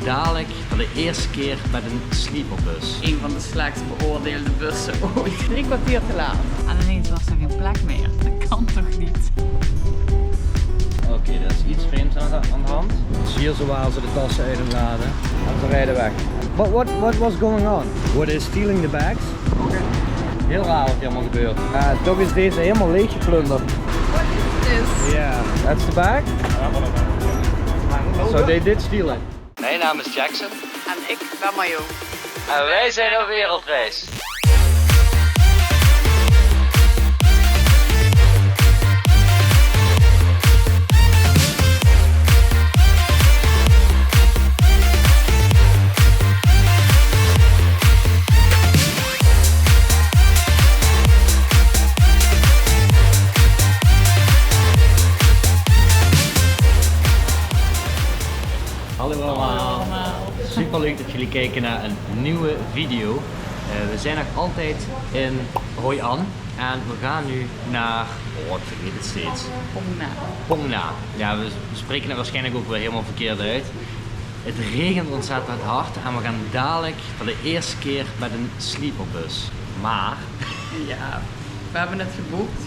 dadelijk voor de eerste keer met een sleeperbus. Een van de slechtst beoordeelde bussen ooit. 3 kwartier te laat. En ineens was er geen plek meer. Dat kan toch niet? Oké, dat is iets vreemds aan de hand. Dus hier zo waren ze de tassen uit en laden. En ze rijden weg. What was going on? Were they stealing the bags? Okay. Heel raar wat hier allemaal gebeurt. Toch is deze helemaal leeg geplunderd. What is this? Yeah, that's the bag? So they did steal it. Mijn naam is Jackson. En ik ben Mayo. En wij zijn op wereldreis. Hallo allemaal. Super leuk dat jullie kijken naar een nieuwe video. We zijn nog altijd in Hoi An en we gaan nu naar, ik vergeet het steeds. Phong Nha. Ja, we spreken het waarschijnlijk ook wel helemaal verkeerd uit. Het regent ontzettend hard en we gaan dadelijk voor de eerste keer met een sleeperbus. Maar Ja, we hebben het geboekt.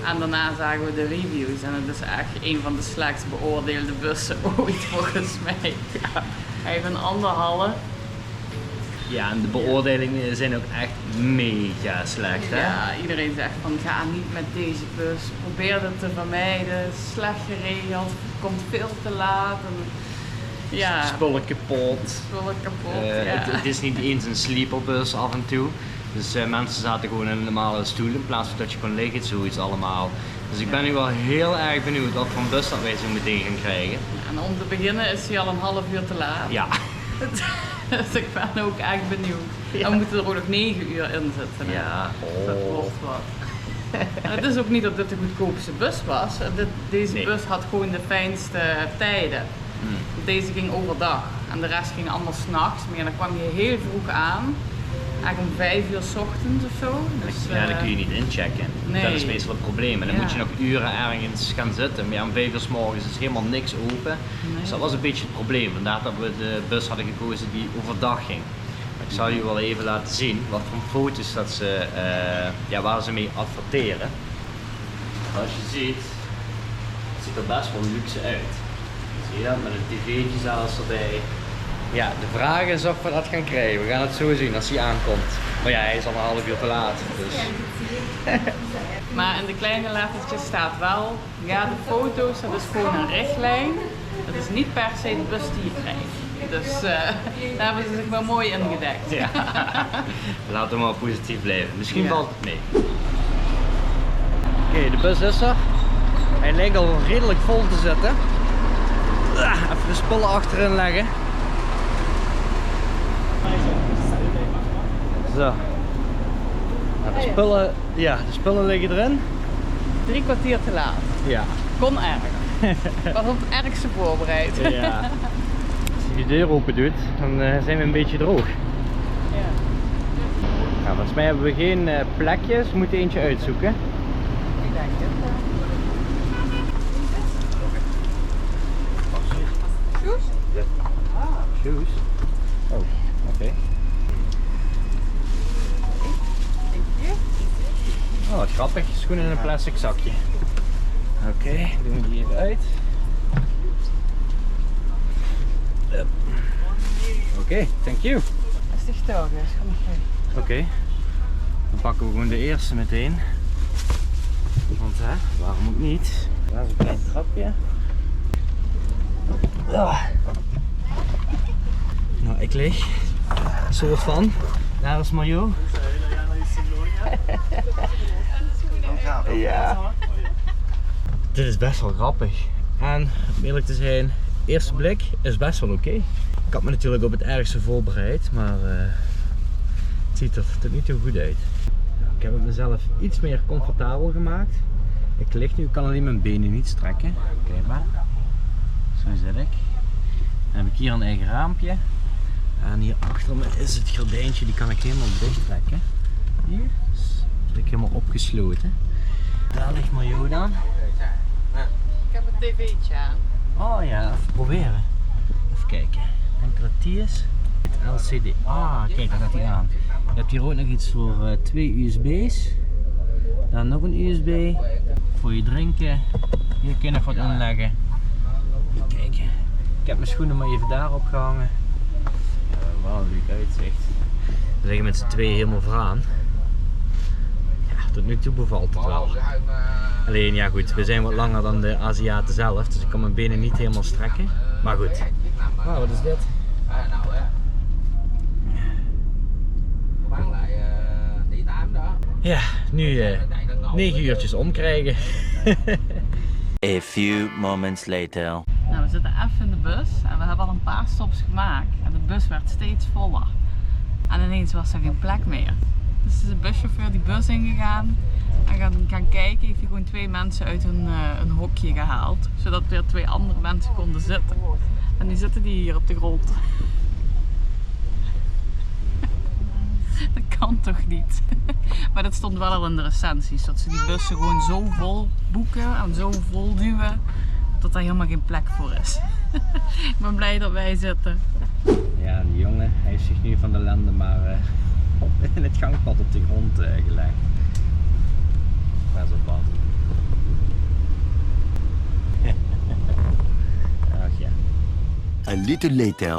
En daarna zagen we de reviews en het is echt een van de slechtst beoordeelde bussen ooit volgens mij. Ja, hij heeft een 1,5. ja, en de beoordelingen zijn ook echt mega slecht, hè? Ja, iedereen zegt van ga niet met deze bus, probeer het te vermijden, slecht geregeld, komt veel te laat. En, ja, Spullen kapot. spullen kapot. Het is niet eens een sleeperbus af en toe. Dus mensen zaten gewoon in een normale stoel in plaats van dat je kon liggen, zoiets allemaal. Dus ik ben nu wel heel erg benieuwd wat voor een bus dat wij zo meteen gaan krijgen. En om te beginnen is hij al een half uur te laat. Ja. Dus ik ben ook echt benieuwd. Ja. En we moeten er ook nog 9 uur in zitten. Hè? Ja. Dat wordt wat. En het is ook niet dat dit de goedkoopste bus was. Deze Nee. bus had gewoon de fijnste tijden. Deze ging overdag en de rest ging allemaal 's nachts. Maar ja, dan kwam je heel vroeg aan. Eigenlijk om 5 uur 's ochtends of zo. Dus, Ja, dan kun je niet inchecken. nee. Dat is meestal het probleem. En dan Ja. moet je nog uren ergens gaan zitten. Maar ja, om 5 uur 's morgens is helemaal niks open. Nee. Dus dat was een beetje het probleem. Vandaar dat we de bus hadden gekozen die overdag ging. Maar ik zal jullie wel even laten zien wat voor foto's dat ze, waar ze mee adverteren. Als je ziet, het ziet er best wel luxe uit. Zie je dat? Met een tv'tje zelfs erbij. Ja, de vraag is of we dat gaan krijgen. We gaan het zo zien als hij aankomt. Maar ja, hij is al een half uur te laat. Dus. Maar in de kleine lettertjes staat wel, ja, de foto's, dat is gewoon een richtlijn. Dat is niet per se de bus die je krijgt. Dus daar hebben ze zich wel mooi in gedekt. Ja. Laten we maar positief blijven. Misschien Ja. valt het mee. Oké, de bus is er. Hij lijkt al redelijk vol te zitten. Even de spullen achterin leggen. Zo. Nou, de spullen liggen erin. 3 kwartier te laat. Ja. Kon erger. Was op het ergste voorbereid. Ja. Als je de deur open doet, dan zijn we een beetje droog. Ja. Nou, volgens mij hebben we geen plekjes, we moeten eentje uitzoeken. Ik denk het. Shoes? Ja. Shoes? Oh, oké. Oh, wat grappig. Schoenen in een plastic zakje. Oké, doen we die even uit. Oké, thank you. Dat is toch toch, dus kom maar. Oké, dan pakken we gewoon de eerste meteen. Want waarom ook niet? Daar is een klein trapje. Nou, ik lig. Een soort van. Daar is Mario. Ja. Dit is best wel grappig. En om eerlijk te zijn, eerste blik is best wel oké. Ik had me natuurlijk op het ergste voorbereid, maar het ziet er tot nu toe goed uit. Ik heb het mezelf iets meer comfortabel gemaakt. Ik lig nu, ik kan alleen mijn benen niet strekken. Kijk maar. Zo zit ik. Dan heb ik hier een eigen raampje. En hier achter me is het gordijntje, die kan ik helemaal dicht trekken. Hier zit ik helemaal opgesloten. Daar ligt Mario dan. Ik heb een tv'tje aan. Oh ja, even proberen. Even kijken. Ventilateurs. LCD. Ah, kijk, daar gaat hij aan. Je hebt hier ook nog iets voor 2 USB's. Dan nog een USB. Voor je drinken. Hier kun je nog wat inleggen. Kijk, ik heb mijn schoenen maar even daarop gehangen. Ja, wel een leuk uitzicht. We liggen met z'n tweeën helemaal vooraan. Ja, tot nu toe bevalt het wel. Alleen ja goed, we zijn wat langer dan de Aziaten zelf, dus ik kan mijn benen niet helemaal strekken. Maar goed. Wow, wat is dit? Ja, nu 9 uurtjes omkrijgen. A few moments later. Nou, we zitten even in de bus en we hebben al een paar stops gemaakt en de bus werd steeds voller. En ineens was er geen plek meer. Dus is de buschauffeur die bus ingegaan en gaan kijken, heeft hij gewoon 2 mensen uit een hokje gehaald, zodat weer 2 andere mensen konden zitten. En nu zitten die hier op de grond. Dat kan toch niet? Maar dat stond wel al in de recensies, dat ze die bussen gewoon zo vol boeken en zo vol duwen, dat daar helemaal geen plek voor is. Ik ben blij dat wij zitten. Ja, die jongen, hij heeft zich nu van de ellende maar in het gangpad op de grond gelegd. Waar is dat pad? Ach ja. A little later.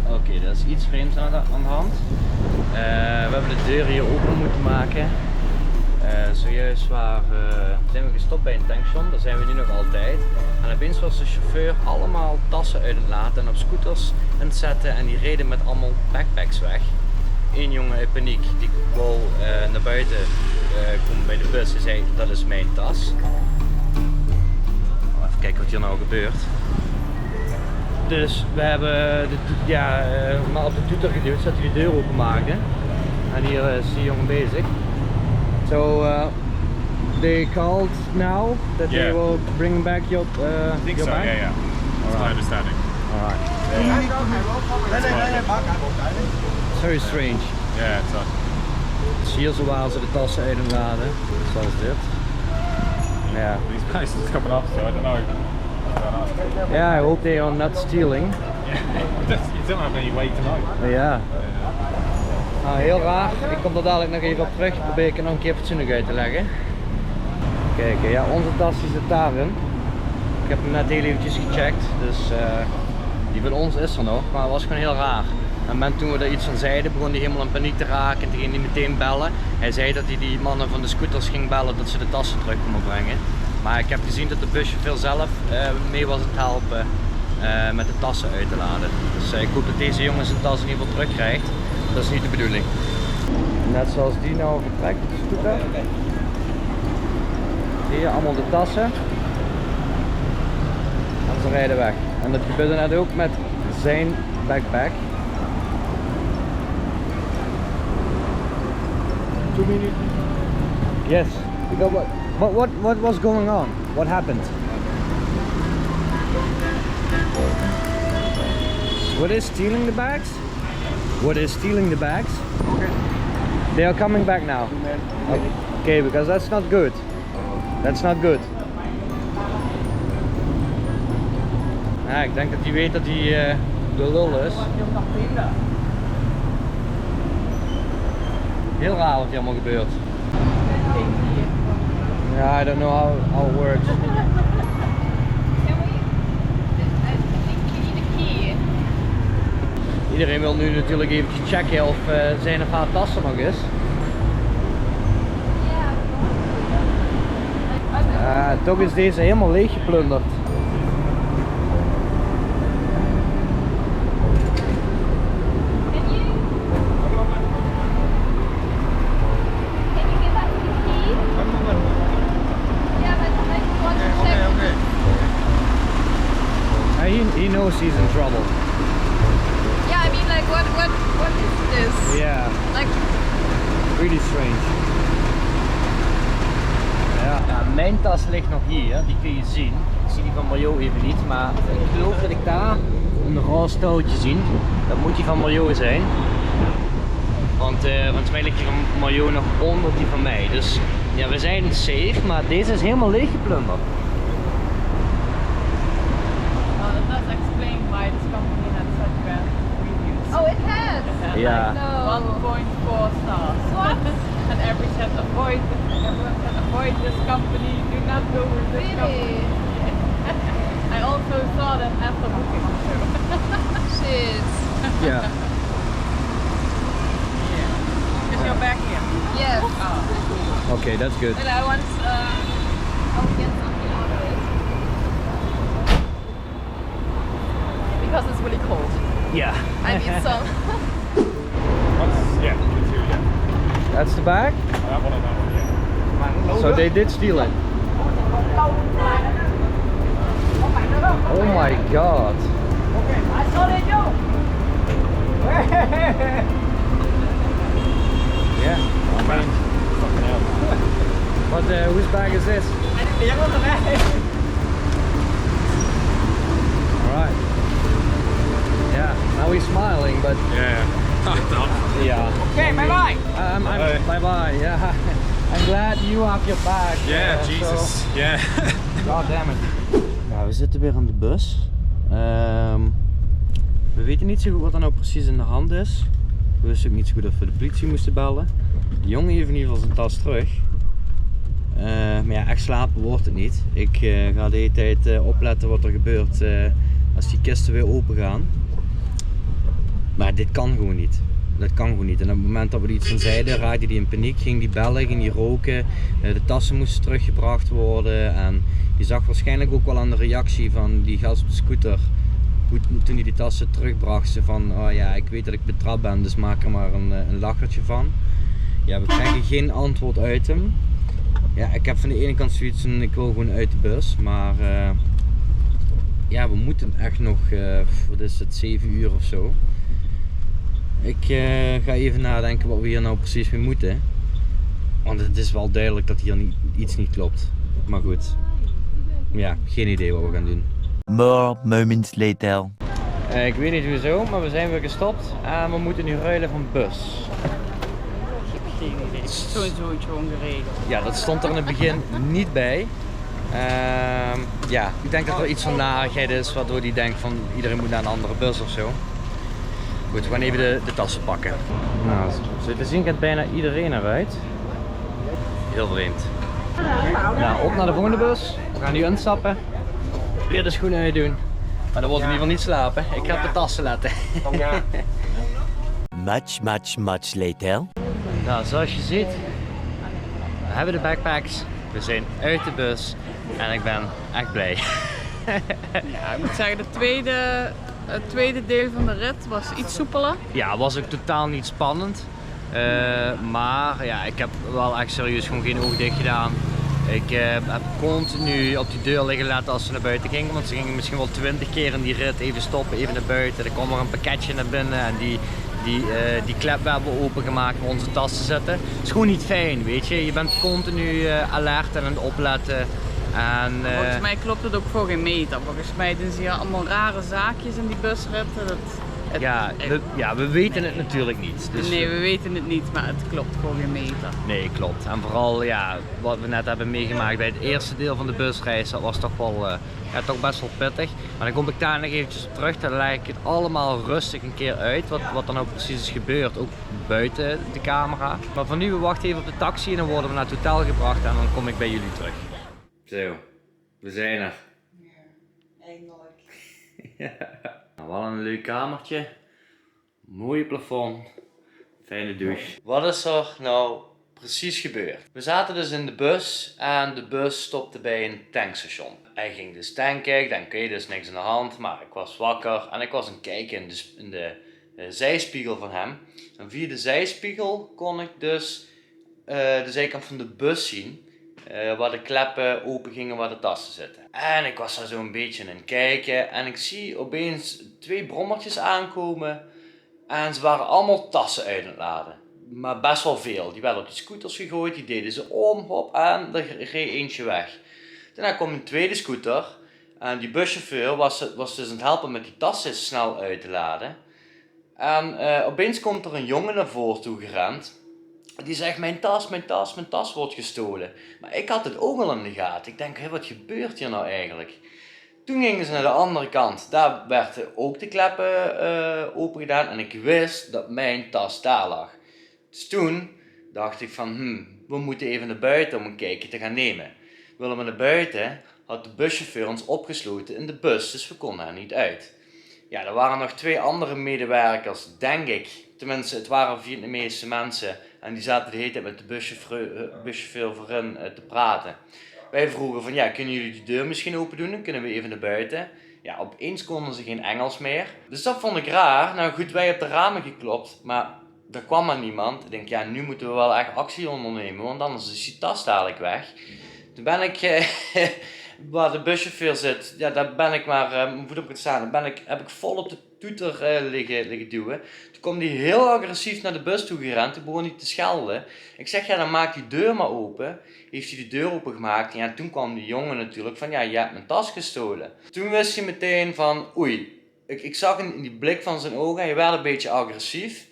Oké, dat is iets vreemds aan de hand. We hebben de deur hier open moeten maken. Zojuist zijn we gestopt bij een tankstation, daar zijn we nu nog altijd. En opeens was de chauffeur allemaal tassen uit het laten en op scooters aan het zetten en die reden met allemaal backpacks weg. Eén jongen in paniek, die wou naar buiten komen bij de bus en zei dat is mijn tas. Even kijken wat hier nou gebeurt. Dus we hebben maar op de toeter geduwd zodat hij de deur open maakte. En hier is die jongen bezig. So they called now that they will bring back your I think your so, bag? yeah. That's my understanding. Alright. It's very strange. Yeah, it's Dus hier zo waren ze de tassen uit en laden. Zoals dit. Ja. these places are coming up, so I don't know. Yeah, I hope they are not stealing. You don't have any way to know. Ja. Nou, heel raar. Ik kom er dadelijk nog even op terug. Probeer ik er nog een keer fatsoenlijk uit te leggen. Kijk, ja, onze tas die zit daarin. Ik heb hem net heel eventjes gecheckt, dus die van ons is er nog, maar het was gewoon heel raar. En toen we er iets van zeiden, begon hij helemaal in paniek te raken en toen ging hij meteen bellen. Hij zei dat hij die mannen van de scooters ging bellen dat ze de tassen terug konden brengen. Maar ik heb gezien dat de buschauffeur zelf mee was aan het helpen met de tassen uit te laden. Dus ik hoop dat deze jongen zijn tas in ieder geval terugkrijgt. Dat is niet de bedoeling. Net zoals die nou vertrekt op de scooter. Zie je allemaal de tassen. En ze rijden weg. En dat gebeurde net ook met zijn backpack. 2 minutes. Yes. Because what was going on? What happened? What is stealing the bags? What is stealing the bags? Okay. They are coming back now. Okay, because that's not good. That's not good. Ja, ik denk dat hij weet dat hij de lul is. Heel raar wat hier allemaal gebeurt. Ja, I don't know how it works. Iedereen wil nu natuurlijk even checken of zijn of haar tas er nog is. Toch is deze helemaal leeg geplunderd. He knows he's in trouble. Yeah, I mean, like, what is this? Yeah. Like, Really strange. Ja, mijn tas ligt nog hier, die kun je zien. Ik zie die van Mario even niet, maar ik geloof dat ik daar een roze touwtje zie. Dat moet die van Mario zijn. Want volgens mij ligt die van Mario nog onder die van mij. Dus ja, we zijn safe, maar deze is helemaal leeg geplunderd. Well, that does explain why this company had such bad Yeah. No. 1.4 stars. What? And everyone said avoid this company, do not go with this company. Really? I also saw them after booking too. Shit. Yeah. Is your bag here? Yes. Oh. Okay, that's good. And I want I'll get something out of it. Because it's really cold. Yeah. I need some. Yeah, the two, yeah. That's the bag? That one and that one, yeah. So they did steal it. Oh my god. Yeah, I mean, Fucking hell. but whose bag is this? Alright. Yeah, now he's smiling, but Yeah. yeah. Okay, bye bye. Bye bye, yeah. I'm glad you have your bag. Yeah, so- Jesus. Yeah. God damn it. Ja, we zitten weer aan de bus. We weten niet zo goed wat er nou precies in de hand is. We wisten ook niet zo goed of we de politie moesten bellen. De jongen heeft in ieder geval zijn tas terug. Maar ja, echt slapen wordt het niet. Ik ga de hele tijd opletten wat er gebeurt als die kisten weer open gaan. Maar dit kan gewoon niet. Dat kan gewoon niet. En op het moment dat we er iets van zeiden, raakte hij in paniek, ging die bellen, ging die roken. De tassen moesten teruggebracht worden. En je zag waarschijnlijk ook wel aan de reactie van die gast op de scooter. Toen hij die tassen terugbracht, ze van, oh ja, ik weet dat ik betrapt ben, dus maak er maar een lachertje van. Ja, we krijgen geen antwoord uit hem. Ja, ik heb van de ene kant zoiets van, ik wil gewoon uit de bus, maar ja, we moeten echt nog, wat is het, 7 uur of zo. Ik ga even nadenken wat we hier nou precies mee moeten. Want het is wel duidelijk dat hier iets niet klopt. Maar goed, ja, geen idee wat we gaan doen. More moments later. Ik weet niet hoezo, maar we zijn weer gestopt en we moeten nu ruilen van bus. Geen idee. Sowieso gewoon geregeld. Ja, dat stond er in het begin niet bij. Ja, ik denk dat er iets van narigheid is waardoor die denkt van iedereen moet naar een andere bus of zo. Goed, we gaan even de tassen pakken. Nou, zo te zien gaat bijna iedereen eruit. Heel vreemd. Nou, op naar de volgende bus. We gaan nu instappen. Weer de schoenen uitdoen. Maar dan wordt in ieder geval niet slapen. Ik ga op de tassen letten. Much later. Nou, zoals je ziet, we hebben de backpacks. We zijn uit de bus en ik ben echt blij. Ja, ik moet zeggen, het tweede deel van de rit was iets soepeler. Ja, was ook totaal niet spannend. Maar ja, ik heb wel echt serieus gewoon geen oog dicht gedaan. Ik heb continu op die deur liggen laten als ze naar buiten gingen. Want ze gingen misschien wel 20 keer in die rit even stoppen, even naar buiten. Er kwam er een pakketje naar binnen en die klep hebben we opengemaakt om onze tas te zetten. Het is gewoon niet fijn, weet je. Je bent continu alert en aan het opletten. En, Volgens mij klopt het ook voor geen meter. Volgens mij doen ze hier allemaal rare zaakjes in die busritten. we weten het natuurlijk niet. Dus nee, we weten het niet, maar het klopt voor geen meter. nee, klopt. En vooral ja, wat we net hebben meegemaakt bij het eerste deel van de busreis, dat was toch wel toch best wel pittig. Maar dan kom ik daar nog eventjes op terug, dan leg ik het allemaal rustig een keer uit, wat er nou precies is gebeurd, ook buiten de camera. Maar voor nu, we wachten even op de taxi en dan worden we naar het hotel gebracht en dan kom ik bij jullie terug. Zo, we zijn er. Eindelijk. Nou, wel een leuk kamertje, mooie plafond, fijne douche. Wat is er nou precies gebeurd? We zaten dus in de bus en de bus stopte bij een tankstation. Hij ging dus tanken, ik denk oké, er is niks aan de hand, maar ik was wakker en ik was aan het kijken in de zijspiegel van hem. En via de zijspiegel kon ik dus de zijkant van de bus zien. Waar de kleppen open gingen waar de tassen zitten. En ik was daar zo een beetje in kijken en ik zie opeens 2 brommertjes aankomen en ze waren allemaal tassen uit het laden. Maar best wel veel. Die werden op die scooters gegooid, die deden ze om, hop, en er reed eentje weg. Daarna kwam een tweede scooter en die buschauffeur was dus aan het helpen met die tassen snel uit te laden. En opeens komt er een jongen naar voren toe gerend. Die zegt, mijn tas wordt gestolen. Maar ik had het ook al in de gaten. Ik denk, wat gebeurt hier nou eigenlijk? Toen gingen ze naar de andere kant. Daar werden ook de kleppen open gedaan en ik wist dat mijn tas daar lag. Dus toen dacht ik van, we moeten even naar buiten om een kijkje te gaan nemen. Willen we naar buiten, had de buschauffeur ons opgesloten in de bus, dus we konden er niet uit. Ja, er waren nog 2 andere medewerkers, denk ik. Tenminste, het waren Vietnamese mensen en die zaten de hele tijd met de buschauffeur voorin te praten. Wij vroegen van, ja, kunnen jullie die deur misschien open doen? Dan kunnen we even naar buiten. Ja, opeens konden ze geen Engels meer. Dus dat vond ik raar. Nou goed, wij op de ramen geklopt, maar er kwam maar niemand. Ik denk, ja, nu moeten we wel echt actie ondernemen, want anders is die tas dadelijk weg. Toen ben ik, waar de buschauffeur zit, ja, daar ben ik maar mijn voet op gaan staan. Dan heb ik vol op de toeter liggen duwen. Toen kwam hij heel agressief naar de bus toe gerend. Toen begon hij te schelden. Ik zeg, ja, dan maak die deur maar open. Heeft hij de deur opengemaakt. En ja, toen kwam die jongen natuurlijk van, ja, je hebt mijn tas gestolen. Toen wist hij meteen van, oei. Ik zag in die blik van zijn ogen, hij werd een beetje agressief.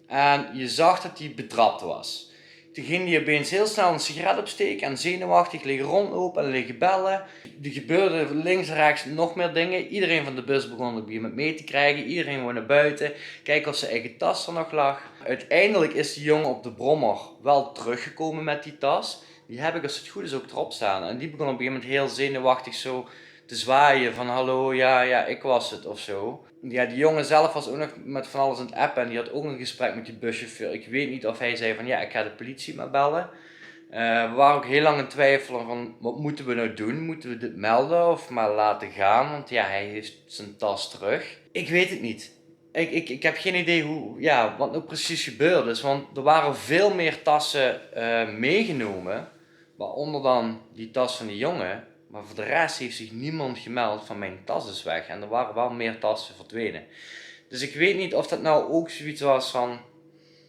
En je zag dat hij betrapt was. Toen ging hij opeens heel snel een sigaret opsteken en zenuwachtig liggen rondlopen en liggen bellen. Er gebeurde links en rechts nog meer dingen. Iedereen van de bus begon op een gegeven moment mee te krijgen. Iedereen wou naar buiten, kijken of zijn eigen tas er nog lag. Uiteindelijk is die jongen op de brommer wel teruggekomen met die tas. Die heb ik als het goed is ook erop staan. En die begon op een gegeven moment heel zenuwachtig zo te zwaaien van hallo, ja, ik was het of zo. Ja, die jongen zelf was ook nog met van alles aan het appen en die had ook een gesprek met die buschauffeur. Ik weet niet of hij zei van ja, ik ga de politie maar bellen. We waren ook heel lang in twijfel van wat moeten we nou doen? Moeten we dit melden of maar laten gaan? Want ja, hij heeft zijn tas terug. Ik weet het niet. Ik heb geen idee wat nou precies gebeurd is. Want er waren veel meer tassen meegenomen. Waaronder dan die tas van die jongen. Maar voor de rest heeft zich niemand gemeld van mijn tas is weg. En er waren wel meer tassen verdwenen. Dus ik weet niet of dat nou ook zoiets was van...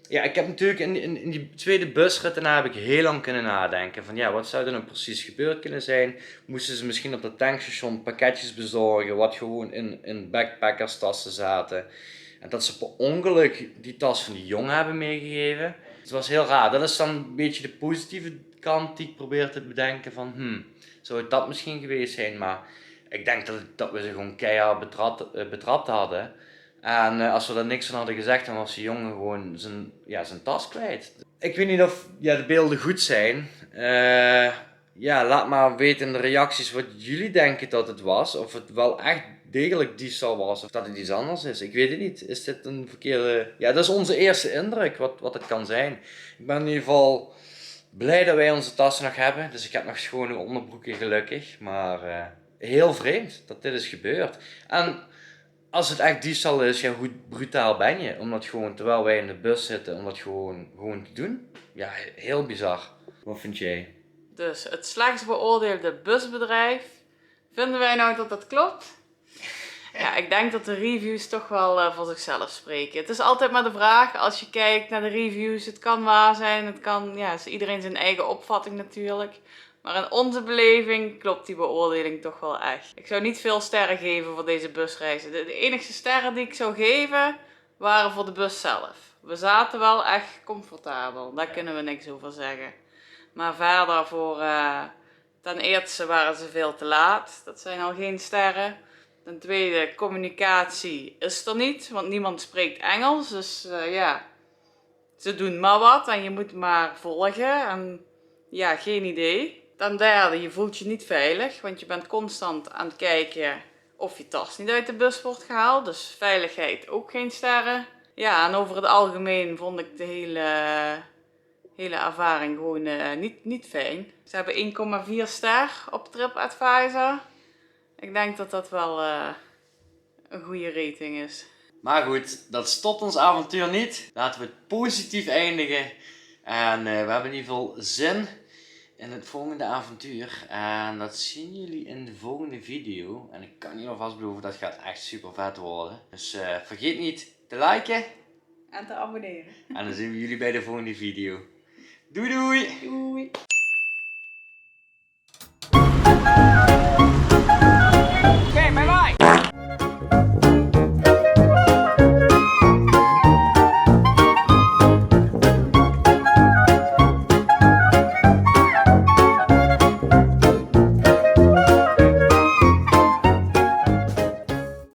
Ja, ik heb natuurlijk in die tweede busrit daarna heb ik heel lang kunnen nadenken. Van ja, wat zou er nou precies gebeurd kunnen zijn? Moesten ze misschien op dat tankstation pakketjes bezorgen wat gewoon in backpackerstassen zaten. En dat ze per ongeluk die tas van die jongen hebben meegegeven. Het was heel raar. Dat is dan een beetje de positieve kant die ik probeer te bedenken van... Zou het dat misschien geweest zijn, maar ik denk dat we ze gewoon keihard betrapt hadden. En als we daar niks van hadden gezegd, dan was die jongen gewoon zijn tas kwijt. Ik weet niet of de beelden goed zijn. Laat maar weten in de reacties wat jullie denken dat het was. Of het wel echt degelijk diefstal was, of dat het iets anders is. Ik weet het niet. Is dit een verkeerde... Ja, dat is onze eerste indruk, wat het kan zijn. Ik ben in ieder geval... blij dat wij onze tassen nog hebben, dus ik heb nog schone onderbroeken gelukkig, maar heel vreemd dat dit is gebeurd. En als het echt diefstal is, ja, hoe brutaal ben je? Om dat gewoon, terwijl wij in de bus zitten, om dat gewoon te doen? Ja, heel bizar. Wat vind jij? Dus het slechtst beoordeelde busbedrijf, vinden wij nou dat dat klopt? Ja, ik denk dat de reviews toch wel voor zichzelf spreken. Het is altijd maar de vraag, als je kijkt naar de reviews, het kan waar zijn, het kan, ja, is iedereen zijn eigen opvatting natuurlijk. Maar in onze beleving klopt die beoordeling toch wel echt. Ik zou niet veel sterren geven voor deze busreizen. De enige sterren die ik zou geven, waren voor de bus zelf. We zaten wel echt comfortabel, daar kunnen we niks over zeggen. Maar verder voor, ten eerste waren ze veel te laat, dat zijn al geen sterren. Ten tweede, communicatie is er niet, want niemand spreekt Engels. Dus ze doen maar wat en je moet maar volgen. En ja, geen idee. Ten derde, je voelt je niet veilig, want je bent constant aan het kijken of je tas niet uit de bus wordt gehaald. Dus veiligheid ook geen sterren. Ja, en over het algemeen vond ik de hele ervaring gewoon niet fijn. Ze hebben 1,4 ster op TripAdvisor. Ik denk dat dat wel een goede rating is. Maar goed, dat stopt ons avontuur niet. Laten we het positief eindigen. En we hebben in ieder geval zin in het volgende avontuur. En dat zien jullie in de volgende video. En ik kan je alvast beloven, dat gaat echt super vet worden. Dus vergeet niet te liken. En te abonneren. En dan zien we jullie bij de volgende video. Doei doei! Doei!